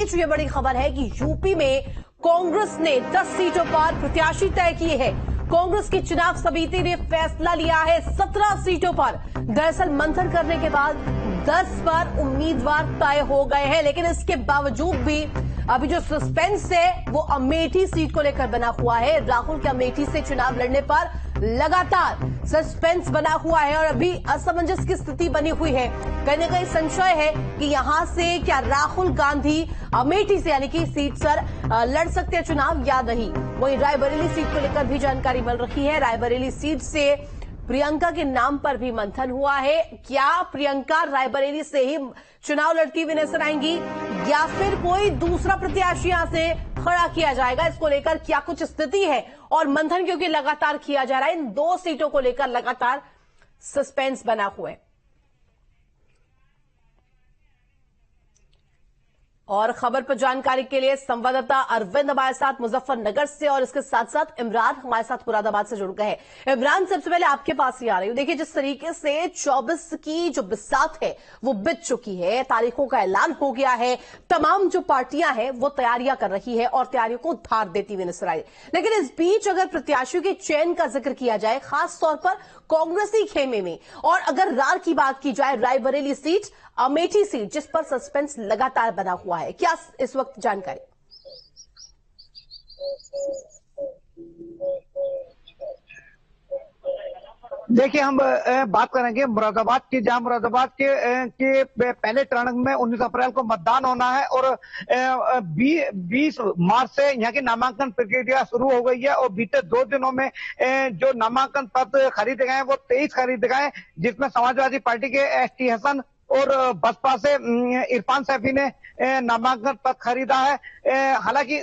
ये बड़ी खबर है कि यूपी में कांग्रेस ने 10 सीटों पर प्रत्याशी तय किए हैं। कांग्रेस की चुनाव समिति ने फैसला लिया है 17 सीटों पर। दरअसल मंथन करने के बाद 10 पर उम्मीदवार तय हो गए हैं, लेकिन इसके बावजूद भी अभी जो सस्पेंस है वो अमेठी सीट को लेकर बना हुआ है। राहुल के अमेठी से चुनाव लड़ने पर लगातार सस्पेंस बना हुआ है और अभी असमंजस की स्थिति बनी हुई है। कहीं न कहीं संशय है कि यहां से क्या राहुल गांधी अमेठी से यानी कि सीट पर लड़ सकते हैं चुनाव या नहीं। वहीं रायबरेली सीट को लेकर भी जानकारी मिल रही है। रायबरेली सीट से प्रियंका के नाम पर भी मंथन हुआ है। क्या प्रियंका रायबरेली से ही चुनाव लड़ती हुई नजर आएंगी या फिर कोई दूसरा प्रत्याशी यहां से खड़ा किया जाएगा, इसको लेकर क्या कुछ स्थिति है। और मंथन क्योंकि लगातार किया जा रहा है, इन 2 सीटों को लेकर लगातार सस्पेंस बना हुआ है। और खबर पर जानकारी के लिए संवाददाता अरविंद हमारे साथ मुजफ्फरनगर से और इसके साथ साथ इमरान हमारे साथ मुरादाबाद से जुड़ गए हैं। इमरान, सबसे पहले आपके पास ही आ रही हूं। देखिए, जिस तरीके से 24 की जो बिसात है वो बीत चुकी है, तारीखों का ऐलान हो गया है, तमाम जो पार्टियां हैं वो तैयारियां कर रही है और तैयारियों को धार देती हुई नजर आई। लेकिन इस बीच अगर प्रत्याशियों के चयन का जिक्र किया जाए, खासतौर पर कांग्रेसी खेमे में, और अगर रार की बात की जाए, रायबरेली सीट, अमेठी सीट, जिस पर सस्पेंस लगातार बना हुआ है, क्या इस वक्त जानकारी? देखिए, हम बात करेंगे मुरादाबाद की, जहां मुरादाबाद के पहले चरण में 19 अप्रैल को मतदान होना है और 20 मार्च से यहाँ की नामांकन प्रक्रिया शुरू हो गई है। और बीते 2 दिनों में जो नामांकन पत्र खरीदे गए हैं वो 23 खरीदे गए हैं, जिसमें समाजवादी पार्टी के एसटी हसन और बसपा से इरफान सैफी ने नामांकन पत्र खरीदा है। हालांकि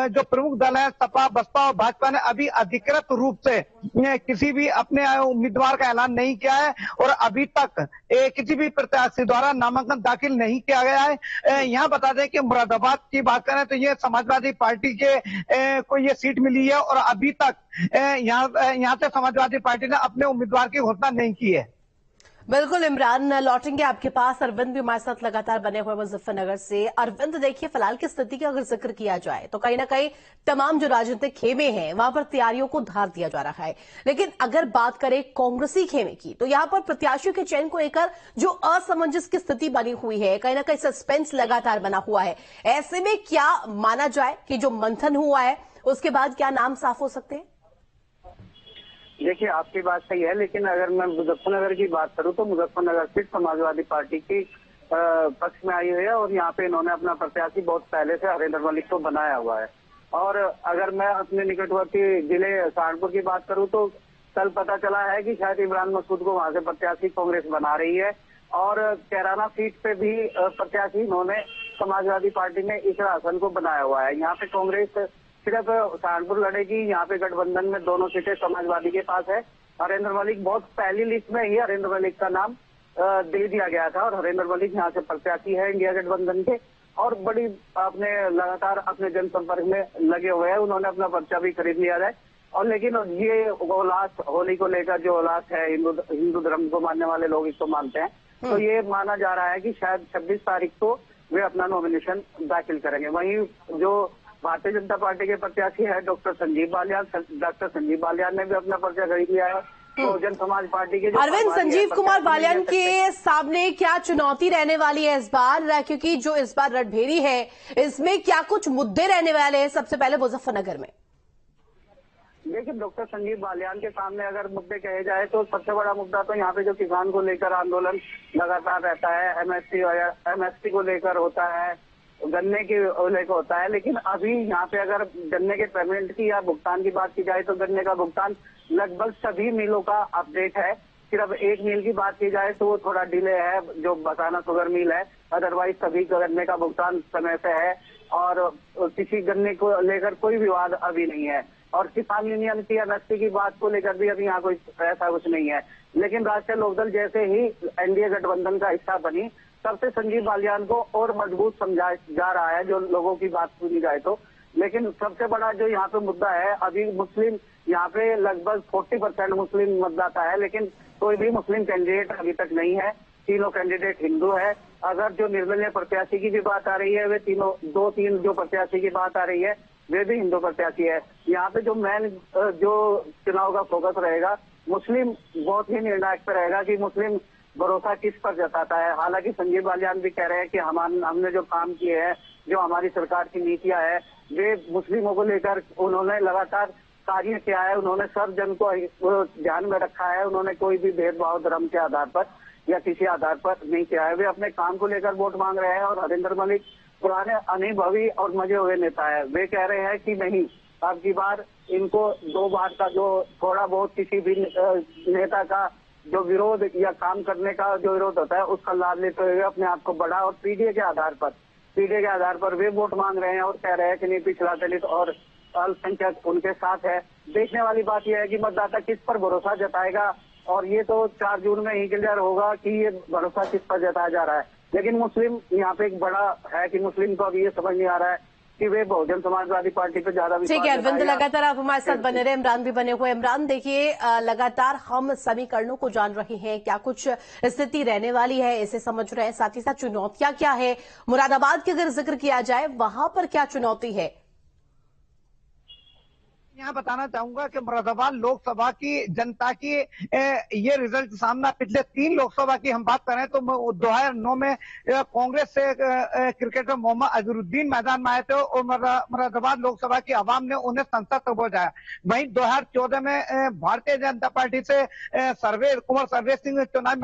जो प्रमुख दल है सपा, बसपा और भाजपा ने अभी अधिकृत रूप से किसी भी अपने उम्मीदवार का ऐलान नहीं किया है और अभी तक किसी भी प्रत्याशी द्वारा नामांकन दाखिल नहीं किया गया है। यहाँ बता दें कि मुरादाबाद की बात करें तो ये समाजवादी पार्टी के को ये सीट मिली है और अभी तक यहाँ से समाजवादी पार्टी ने अपने उम्मीदवार की घोषणा नहीं की है। बिल्कुल इमरान, लौटेंगे आपके पास। अरविंद भी हमारे साथ लगातार बने हुए मुजफ्फरनगर से। अरविंद, देखिए, फिलहाल की स्थिति का अगर जिक्र किया जाए तो कहीं ना कहीं तमाम जो राजनीतिक खेमे हैं वहां पर तैयारियों को धार दिया जा रहा है। लेकिन अगर बात करें कांग्रेसी खेमे की, तो यहां पर प्रत्याशियों के चयन को लेकर जो असमंजस की स्थिति बनी हुई है, कहीं ना कहीं सस्पेंस लगातार बना हुआ है। ऐसे में क्या माना जाए कि जो मंथन हुआ है उसके बाद क्या नाम साफ हो सकते हैं? देखिए, आपकी बात सही है, लेकिन अगर मैं मुजफ्फरनगर की बात करूं तो मुजफ्फरनगर सीट समाजवादी पार्टी की पक्ष में आई हुई है और यहाँ पे इन्होंने अपना प्रत्याशी बहुत पहले से हरेंद्र मलिक को बनाया हुआ है। और अगर मैं अपने निकटवर्ती जिले सहारनपुर की बात करूं तो कल पता चला है कि शायद इमरान मसूद को वहां से प्रत्याशी कांग्रेस बना रही है और कैराना सीट पे भी प्रत्याशी इन्होंने समाजवादी पार्टी ने इकरा हसन को बनाया हुआ है। यहाँ पे कांग्रेस सिर्फ सहारनपुर लड़ेगी, यहाँ पे गठबंधन में दोनों सीटें समाजवादी के पास है। हरेंद्र मलिक बहुत पहली लिस्ट में ही हरेंद्र मलिक का नाम दे दिया गया था और हरेंद्र मलिक यहाँ से प्रत्याशी है इंडिया गठबंधन के और बड़ी अपने लगातार अपने जनसंपर्क में लगे हुए हैं। उन्होंने अपना पर्चा भी खरीद लिया है। और लेकिन ये उल्लास होली को लेकर जो उल्लास है, हिंदू धर्म को मानने वाले लोग इसको मानते हैं, तो ये माना जा रहा है कि शायद 26 तारीख को वे अपना नॉमिनेशन दाखिल करेंगे। वहीं जो भारतीय जनता पार्टी के प्रत्याशी है डॉक्टर संजीव बालियान ने भी अपना पर्चा खरीद लिया है। तो जन समाज पार्टी के अरविंद, संजीव कुमार बालियान के सामने क्या चुनौती रहने वाली है इस बार, क्योंकि जो इस बार रणभेरी है इसमें क्या कुछ मुद्दे रहने वाले हैं सबसे पहले मुजफ्फरनगर में? देखिए, डॉक्टर संजीव बालियान के सामने अगर मुद्दे कहे जाए तो सबसे बड़ा मुद्दा तो यहाँ पे जो किसान को लेकर आंदोलन लगातार रहता है, एमएसपी को लेकर होता है, गन्ने के लेकर होता है। लेकिन अभी यहाँ पे अगर गन्ने के पेमेंट की या भुगतान की बात की जाए तो गन्ने का भुगतान लगभग सभी मिलों का अपडेट है। सिर्फ एक मिल की बात की जाए तो वो थोड़ा डिले है, जो बसाना शुगर मिल है। अदरवाइज सभी गन्ने का भुगतान समय से है और किसी गन्ने को लेकर कोई विवाद अभी नहीं है। और किसान यूनियन की एमएसपी की बात को लेकर भी अभी यहाँ कोई ऐसा कुछ नहीं है। लेकिन राष्ट्रीय लोकदल जैसे ही एनडीए गठबंधन का हिस्सा बनी तब से संजीव बालियान को और मजबूत समझा जा रहा है, जो लोगों की बात सुनी जाए तो। लेकिन सबसे बड़ा जो यहाँ पे मुद्दा है, अभी मुस्लिम यहाँ पे लगभग 40% मुस्लिम मतदाता है, लेकिन कोई भी मुस्लिम कैंडिडेट अभी तक नहीं है। तीनों कैंडिडेट हिंदू है अगर जो निर्दलीय प्रत्याशी की भी बात आ रही है, वे दो तीन जो प्रत्याशी की बात आ रही है वे भी हिंदू प्रत्याशी है। यहाँ पे जो मेन जो चुनाव का फोकस रहेगा मुस्लिम बहुत ही निर्णायक पे रहेगा कि मुस्लिम भरोसा किस पर जताता है। हालांकि संजीव बालियान भी कह रहे हैं कि हमने जो काम किए हैं, जो हमारी सरकार की नीतियां है, वे मुस्लिमों को लेकर उन्होंने लगातार कार्य किया है। उन्होंने सब जन को ध्यान में रखा है। उन्होंने कोई भी भेदभाव धर्म के आधार पर या किसी आधार पर नहीं किया है। वे अपने काम को लेकर वोट मांग रहे हैं। और हरिंदर मलिक पुराने अनुभवी और मजे हुए नेता है। वे कह रहे हैं कि नहीं, अब की बार इनको 2 बार का जो थोड़ा बहुत किसी भी नेता का जो विरोध या काम करने का जो विरोध होता है उसका लाभ लेते हुए अपने आप को बढ़ा और पीडीए के आधार पर वे वोट मांग रहे हैं और कह रहे हैं कि नहीं, पिछड़ा दलित और अल्पसंख्यक उनके साथ है। देखने वाली बात यह है कि मतदाता किस पर भरोसा जताएगा, और ये तो 4 जून में ही क्लियर होगा कि ये भरोसा किस पर जताया जा रहा है। लेकिन मुस्लिम यहाँ पे एक बड़ा है कि मुस्लिम को अभी ये समझ नहीं आ रहा है कि वे बहुजन समाजवादी पार्टी पे ज्यादा विश्वास। ठीक है अरविंद, लगातार आप हमारे साथ बने रहे। इमरान भी बने हुए। इमरान देखिए, लगातार हम समीकरणों को जान रहे हैं, क्या कुछ स्थिति रहने वाली है इसे समझ रहे हैं, साथ ही साथ चुनौतियां क्या है। मुरादाबाद की अगर जिक्र किया जाए, वहां पर क्या चुनौती है? यहाँ बताना चाहूंगा कि मुरादाबाद लोकसभा की जनता की ये रिजल्ट सामना, पिछले 3 लोकसभा की हम बात करें तो 2009 में कांग्रेस से क्रिकेटर मोहम्मद अजहरुद्दीन मैदान में आए थे और मुरादाबाद लोकसभा की आवाम ने उन्हें संसद तक पहुंचाया। वहीं 2014 में भारतीय जनता पार्टी से कुंवर सर्वे सिंह चुनाव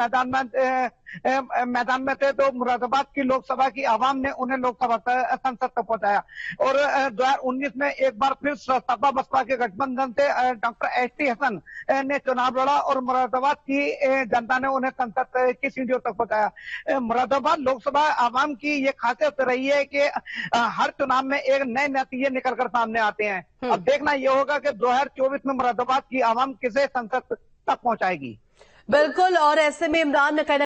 मैदान में थे तो मुरादाबाद की लोकसभा की आवाम ने उन्हें लोकसभा संसद तक पहुंचाया। और 2019 में एक बार फिर सपा बसपा के गठबंधन से डॉक्टर एसटी हसन ने चुनाव लड़ा और मुरादाबाद की जनता ने उन्हें संसद की सीढ़ियों तक पहुंचाया। मुरादाबाद लोकसभा आवाम की ये खासियत रही है कि हर चुनाव में एक नए नतीजे निकल कर सामने आते हैं। अब देखना यह होगा कि 2024 में मुरादाबाद की आवाम किसे संसद तक पहुंचाएगी। बिल्कुल, और ऐसे में इमरान